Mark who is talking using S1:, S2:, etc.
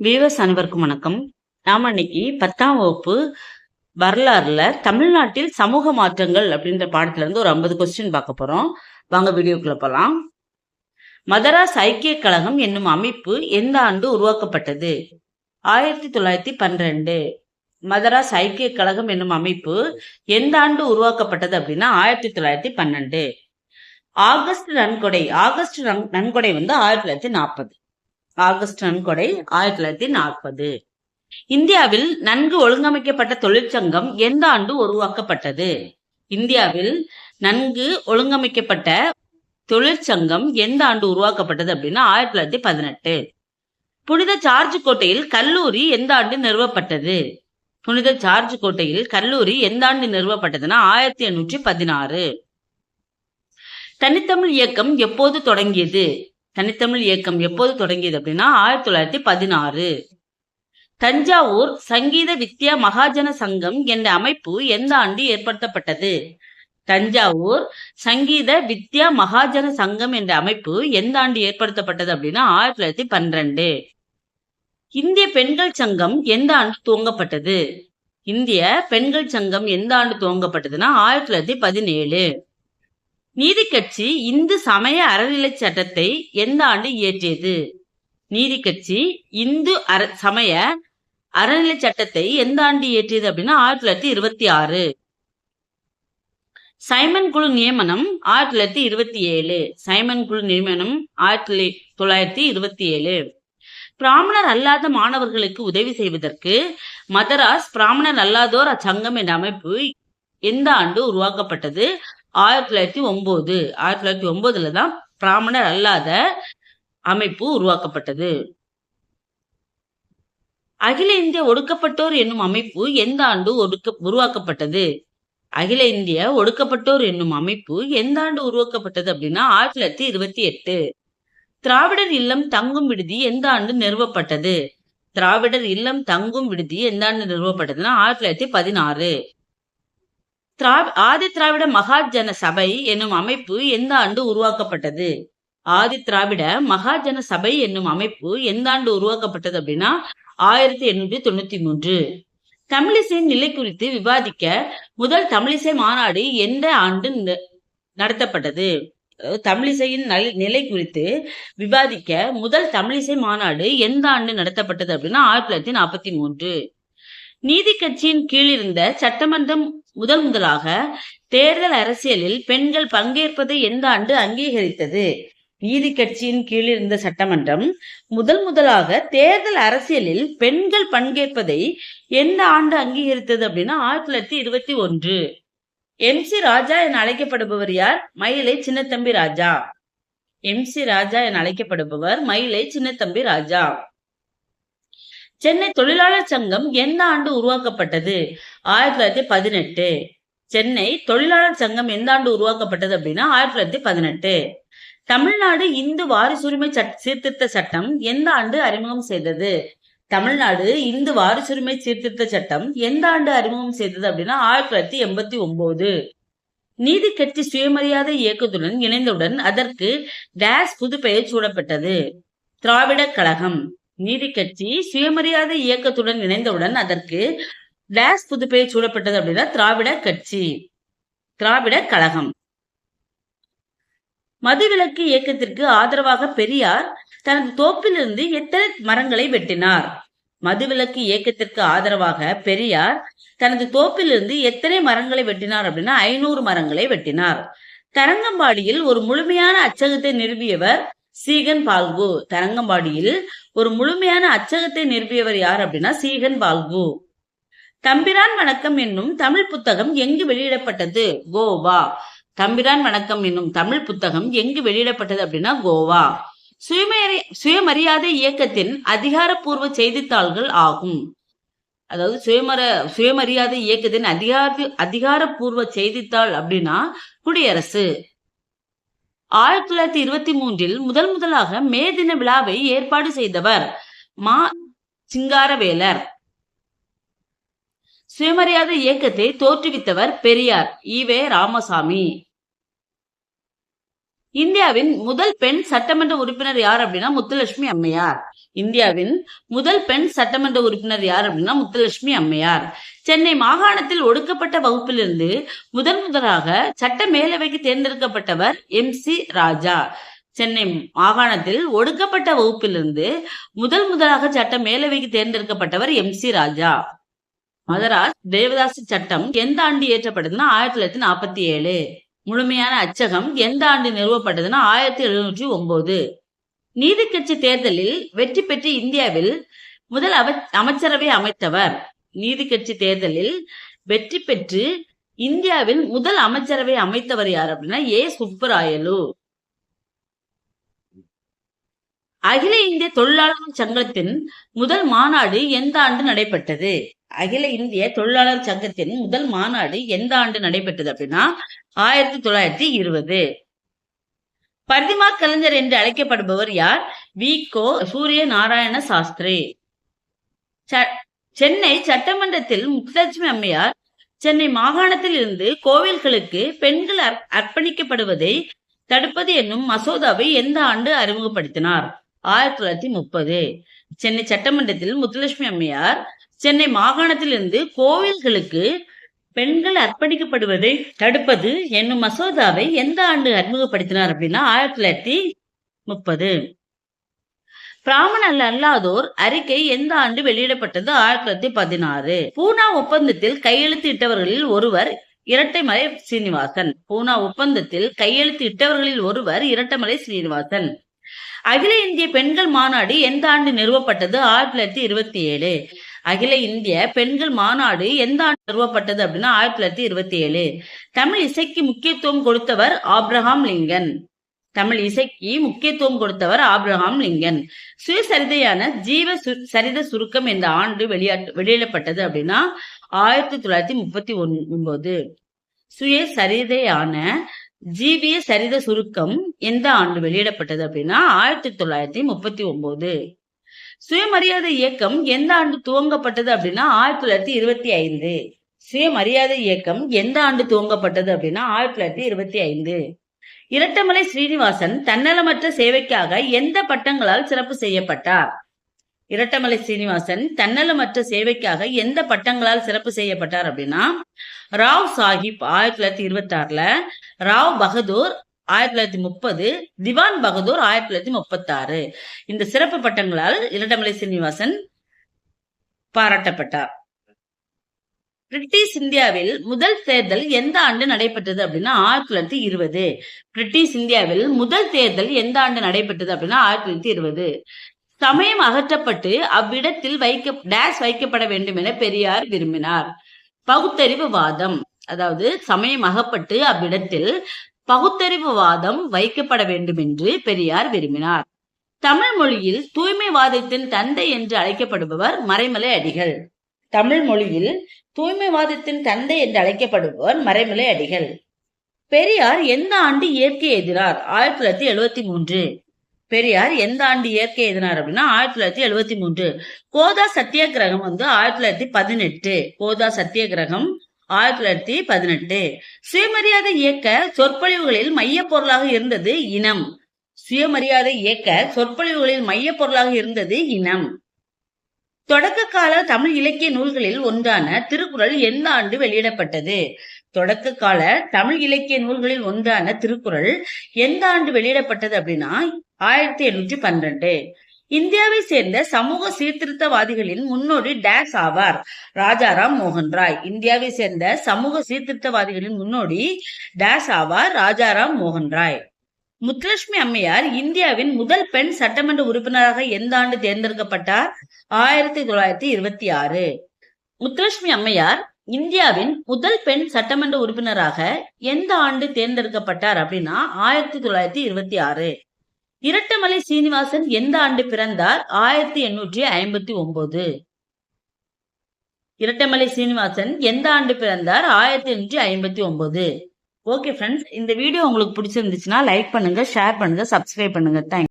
S1: Viewers அனைவருக்கும் வணக்கம். நாம இன்னைக்கு 10ஆம் வகுப்பு வரலாறுல தமிழ்நாட்டில் சமூக மாற்றங்கள் அப்படின்ற பாடத்துல இருந்து ஒரு 50 கொஸ்டின் பார்க்க போறோம். வாங்க வீடியோக்குள்ள போலாம். மதராஸ் ஐக்கிய கழகம் என்னும் அமைப்பு எந்த ஆண்டு உருவாக்கப்பட்டது? 1912. மதராஸ் ஐக்கிய கழகம் என்னும் அமைப்பு எந்த ஆண்டு உருவாக்கப்பட்டது அப்படின்னா 1912. ஆகஸ்ட் நன்கொடை 1940. ஆகஸ்ட் நன்கொடை 1940. இந்தியாவில் நன்கு ஒழுங்கமைக்கப்பட்ட தொழிற்சங்கம் எந்த ஆண்டு உருவாக்கப்பட்டது? இந்தியாவில் நன்கு ஒழுங்கமைக்கப்பட்ட தொழிற்சங்கம் எந்த ஆண்டு உருவாக்கப்பட்டது அப்படின்னா 1918. புனித ஜார்ஜ் கோட்டையில் கல்லூரி எந்த ஆண்டு நிறுவப்பட்டது? புனித ஜார்ஜ் கோட்டையில் கல்லூரி எந்த ஆண்டு நிறுவப்பட்டதுன்னா 1816. தனித்தமிழ் இயக்கம் எப்போது தொடங்கியது? தனித்தமிழ் இயக்கம் எப்போது தொடங்கியது அப்படின்னா 1916. தஞ்சாவூர் சங்கீத வித்யா மகாஜன சங்கம் என்ற அமைப்பு எந்த ஆண்டு ஏற்படுத்தப்பட்டது? தஞ்சாவூர் சங்கீத வித்யா மகாஜன சங்கம் என்ற அமைப்பு எந்த ஆண்டு ஏற்படுத்தப்பட்டது அப்படின்னா 1912. இந்திய பெண்கள் சங்கம் எந்த ஆண்டு துவங்கப்பட்டது? இந்திய பெண்கள் சங்கம் எந்த ஆண்டு துவங்கப்பட்டதுன்னா 1917. நீதி கட்சி இந்து சமய அறநிலை சட்டத்தை எந்த ஆண்டு இயற்றியது? நீதி கட்சி இந்து சமய அறநிலை சட்டத்தை எந்த ஆண்டு இயற்றியது அப்படின்னா 1926. சைமன் குழு நியமனம் 1927. சைமன் குழு நியமனம் 1927. பிராமணர் அல்லாத மாணவர்களுக்கு உதவி செய்வதற்கு மதராஸ் பிராமணர் அல்லாதோர் சங்கம் என்ற அமைப்பு எந்த ஆண்டு உருவாக்கப்பட்டது? 1909. 1909 தான் பிராமணர் அல்லாத அமைப்பு உருவாக்கப்பட்டது. அகில இந்திய ஒடுக்கப்பட்டோர் என்னும் அமைப்பு எந்த ஆண்டு உருவாக்கப்பட்டது? அகில இந்திய ஒடுக்கப்பட்டோர் என்னும் அமைப்பு எந்த ஆண்டு உருவாக்கப்பட்டது அப்படின்னா 1928. திராவிடர் இல்லம் தங்கும் விடுதி எந்த ஆண்டு நிறுவப்பட்டது? திராவிடர் இல்லம் தங்கும் விடுதி எந்த ஆண்டு நிறுவப்பட்டதுன்னா 1916. ஆதி திராவிட மகாஜன சபை என்னும் அமைப்பு எந்த ஆண்டு உருவாக்கப்பட்டது? ஆதி திராவிட மகாஜன சபை என்னும் அமைப்பு எந்த ஆண்டு உருவாக்கப்பட்டது அப்படின்னா 1893. தமிழிசையின் நிலை குறித்து விவாதிக்க முதல் தமிழிசை மாநாடு எந்த ஆண்டு நடத்தப்பட்டது? தமிழிசையின் நிலை குறித்து விவாதிக்க முதல் தமிழிசை மாநாடு எந்த ஆண்டு நடத்தப்பட்டது அப்படின்னா 1943. நீதி கட்சியின் கீழ் இருந்த சட்டமன்றம் முதலாக தேர்தல் அரசியலில் பெண்கள் பங்கேற்பதை எந்த ஆண்டு அங்கீகரித்தது? நீதி கட்சியின் கீழ் இருந்த சட்டமன்றம் முதலாக தேர்தல் அரசியலில் பெண்கள் பங்கேற்பதை எந்த ஆண்டு அங்கீகரித்தது அப்படின்னா 1921. MC ராஜா என அழைக்கப்படுபவர் யார்? மயிலை சின்னத்தம்பி ராஜா. MC ராஜா என அழைக்கப்படுபவர் மயிலை சின்னத்தம்பி ராஜா. சென்னை தொழிலாளர் சங்கம் எந்த ஆண்டு உருவாக்கப்பட்டது? 1918. சென்னை தொழிலாளர் சங்கம் எந்த ஆண்டு உருவாக்கப்பட்டது அப்படின்னா 1918. தமிழ்நாடு இந்து வாரிசுரிமை சீர்திருத்த சட்டம் எந்த ஆண்டு அறிமுகம் செய்தது? தமிழ்நாடு இந்து வாரிசுரிமை சீர்திருத்த சட்டம் எந்த ஆண்டு அறிமுகம் செய்தது அப்படின்னா 1989. நீதி கட்சி சுயமரியாதை இயக்கத்துடன் இணைந்தவுடன் அதற்கு டேஸ் புது பெயர் சூடப்பட்டது? திராவிட கழகம். நீதி கட்சி சுயமரியாதை இயக்கத்துடன் இணைந்தவுடன் அதற்கு டேஸ் புது பெயர் சூடப்பட்டது அப்படின்னா திராவிட கட்சி, திராவிட கழகம். மதுவிலக்கு இயக்கத்திற்கு ஆதரவாக பெரியார் தனது தோப்பிலிருந்து எத்தனை மரங்களை வெட்டினார்? மதுவிலக்கு இயக்கத்திற்கு ஆதரவாக பெரியார் தனது தோப்பிலிருந்து எத்தனை மரங்களை வெட்டினார் அப்படின்னா 500 மரங்களை வெட்டினார். தரங்கம்பாடியில் ஒரு முழுமையான அச்சகத்தை நிறுவியவர் சீகன் பால்கு. தரங்கம்பாடியில் ஒரு முழுமையான அச்சகத்தை நிறுவியவர் யார் அப்படின்னா சீகன் பால்கு. தம்பிரான் வணக்கம் என்னும் தமிழ் புத்தகம் எங்கு வெளியிடப்பட்டது? கோவா. தம்பிரான் வணக்கம் என்னும் தமிழ் புத்தகம் எங்கு வெளியிடப்பட்டது அப்படின்னா கோவா. சுயமரியாதை இயக்கத்தின் அதிகாரப்பூர்வ செய்தித்தாள்கள் ஆகும். அதாவது சுயமரியாதை இயக்கத்தின் அதிகாரப்பூர்வ செய்தித்தாள் அப்படின்னா குடியரசு. 1923 முதலாக மே தின விழாவை ஏற்பாடு செய்தவர் மா. சிங்காரவேலர். சுயமரியாதை இயக்கத்தை தோற்றுவித்தவர் பெரியார் ஈவே ராமசாமி. இந்தியாவின் முதல் பெண் சட்டமன்ற உறுப்பினர் யார் அப்படின்னா முத்துலட்சுமி அம்மையார். இந்தியாவின் முதல் பெண் சட்டமன்ற உறுப்பினர் யார் அப்படின்னா முத்துலட்சுமி அம்மையார். சென்னை மாகாணத்தில் ஒடுக்கப்பட்ட வகுப்பிலிருந்து முதலாக சட்ட மேலவைக்கு தேர்ந்தெடுக்கப்பட்டவர் MC ராஜா. சென்னை மாகாணத்தில் ஒடுக்கப்பட்ட வகுப்பிலிருந்து முதலாக சட்ட மேலவைக்கு தேர்ந்தெடுக்கப்பட்டவர் MC ராஜா. மதராஸ் தேவதாசி சட்டம் எந்த ஆண்டு இயற்றப்பட்டதுன்னா 1947. முழுமையான அச்சகம் எந்த ஆண்டு நிறுவப்பட்டதுன்னா 1709. நீதி கட்சி தேர்தலில் வெற்றி பெற்று இந்தியாவில் முதல் அமைச்சரவை அமைத்தவர். நீதி கட்சி தேர்தலில் வெற்றி பெற்று இந்தியாவில் முதல் அமைச்சரவை அமைத்தவர் யார் அப்படின்னா A. சுப்பராயலு. அகில இந்திய தொழிலாளர் சங்கத்தின் முதல் மாநாடு எந்த ஆண்டு நடைபெற்றது? அகில இந்திய தொழிலாளர் சங்கத்தின் முதல் மாநாடு எந்த ஆண்டு நடைபெற்றது அப்படின்னா 1920. பரிதிமா கலைஞர் என்று அழைக்கப்படுபவர் யார்? V.கோ. சூரிய நாராயண சாஸ்திரி. சென்னை சட்டமன்றத்தில் முத்துலட்சுமி அம்மையார் சென்னை மாகாணத்தில் இருந்து கோவில்களுக்கு பெண்கள் அர்ப்பணிக்கப்படுவதை தடுப்பது என்னும் மசோதாவை எந்த ஆண்டு அறிமுகப்படுத்தினார்? 1930. சென்னை சட்டமன்றத்தில் முத்துலட்சுமி அம்மையார் சென்னை மாகாணத்தில் இருந்து கோவில்களுக்கு பெண்கள் அர்ப்பணிக்கப்படுவதை தடுப்பது என்னும் மசோதாவை எந்த ஆண்டு அறிமுகப்படுத்தினார் அப்படின்னா 1930. பிராமணர் அல்லாதோர் அறிக்கை எந்த ஆண்டு வெளியிடப்பட்டது? 1916. பூனா ஒப்பந்தத்தில் கையெழுத்து இட்டவர்களில் ஒருவர் இரட்டைமலை சீனிவாசன். பூனா ஒப்பந்தத்தில் கையெழுத்து இட்டவர்களில் ஒருவர் இரட்டைமலை சீனிவாசன். அகில இந்திய பெண்கள் மாநாடு எந்த ஆண்டு நிறுவப்பட்டது? 1927. அகில இந்திய பெண்கள் மாநாடு எந்த ஆண்டு நிறுவப்பட்டது அப்படின்னா 1927. தமிழ் இசைக்கு முக்கியத்துவம் கொடுத்தவர் ஆப்ரஹாம் லிங்கன். தமிழ் இசைக்கு முக்கியத்துவம் கொடுத்தவர் ஆப்ரஹாம் லிங்கன். சுயசரிதையான ஜீவ சரித சுருக்கம் என்ற ஆண்டு வெளியிடப்பட்டது அப்படின்னா 1939. சுயசரிதையான ஜீவிய சரித சுருக்கம் எந்த ஆண்டு வெளியிடப்பட்டது அப்படின்னா 1939. சுயமரியாதை இயக்கம் எந்த ஆண்டு துவங்கப்பட்டது அப்படின்னா 1925. சுயமரியாதை இயக்கம் எந்த ஆண்டு துவங்கப்பட்டது அப்படின்னா 1925. இரட்டமலை ஸ்ரீனிவாசன் தன்னலமற்ற சேவைக்காக எந்த பட்டங்களால் சிறப்பு செய்யப்பட்டார்? இரட்டமலை சீனிவாசன் தன்னலமற்ற சேவைக்காக எந்த பட்டங்களால் சிறப்பு செய்யப்பட்டார் அப்படின்னா ராவ் சாஹிப் 1926, ராவ் பகதூர் 1930, திவான் பகதூர் 1936. இந்த சிறப்பு பட்டங்களால் இரட்டமலை சீனிவாசன் பாராட்டப்பட்டார். பிரிட்டிஷ் இந்தியாவில் முதல் தேர்தல் எந்த ஆண்டு நடைபெற்றது அப்படின்னா 1920. பிரிட்டிஷ் இந்தியாவில் முதல் தேர்தல் எந்த ஆண்டு நடைபெற்றது அப்படின்னா 1920. சமயம் அகற்றப்பட்டு அவ்விடத்தில் வைக்கப்பட வேண்டும் என பெரியார் விரும்பினார். பகுத்தறிவு வாதம், அதாவது சமயம் அகப்பட்டு அவ்விடத்தில் பகுத்தறிவு வாதம் வைக்கப்பட வேண்டும் என்று பெரியார் விரும்பினார். தமிழ் மொழியில் தூய்மைவாதத்தின் தந்தை என்று அழைக்கப்படுபவர் மறைமலை அடிகள். தமிழ் மொழியில் தூய்மைவாதத்தின் தந்தை என்று அழைக்கப்படுபவர் மறைமலை அடிகள். பெரியார் எந்த ஆண்டு இயற்கை எதிரார்? 1973. பெரியார் எந்த ஆண்டு இயற்கை எதிரார் அப்படின்னா 1973. கோதா சத்தியாகிரகம் 1918. கோதா சத்தியாகிரகம் 1918. சுயமரியாதை இயக்க சொற்பொழிவுகளில் மைய பொருளாக இருந்தது இனம். சுயமரியாதை இயக்க சொற்பொழிவுகளில் மைய பொருளாக இருந்தது இனம். தொடக்க கால தமிழ் இலக்கிய நூல்களில் ஒன்றான திருக்குறள் எந்த ஆண்டு வெளியிடப்பட்டது? தொடக்க கால தமிழ் இலக்கிய நூல்களில் ஒன்றான திருக்குறள் எந்த ஆண்டு வெளியிடப்பட்டது அப்படின்னா 1812. இந்தியாவை சேர்ந்த சமூக சீர்திருத்தவாதிகளின் முன்னோடி டேஸ் ஆவார்? ராஜாராம் மோகன் ராய். இந்தியாவை சேர்ந்த சமூக சீர்திருத்தவாதிகளின் முன்னோடி டேஸ் ஆவார்? ராஜாராம் மோகன் ராய். முத்துலட்சுமி அம்மையார் இந்தியாவின் முதல் பெண் சட்டமன்ற உறுப்பினராக எந்த ஆண்டு தேர்ந்தெடுக்கப்பட்டார்? 1926. முத்துலட்சுமி அம்மையார் இந்தியாவின் முதல் பெண் சட்டமன்ற உறுப்பினராக எந்த ஆண்டு தேர்ந்தெடுக்கப்பட்டார் அப்படின்னா 1926. இரட்டமலை சீனிவாசன் எந்த ஆண்டு பிறந்தார்? 1859. இரட்டமலை சீனிவாசன் எந்த ஆண்டு பிறந்தார்? 1859. ஓகே ஃப்ரெண்ட்ஸ், இந்த வீடியோ உங்களுக்கு பிடிச்சிருந்துச்சுன்னா லைக் பண்ணுங்க, ஷேர் பண்ணுங்க, சப்ஸ்கிரைப் பண்ணுங்க. தேங்க்ஸ்.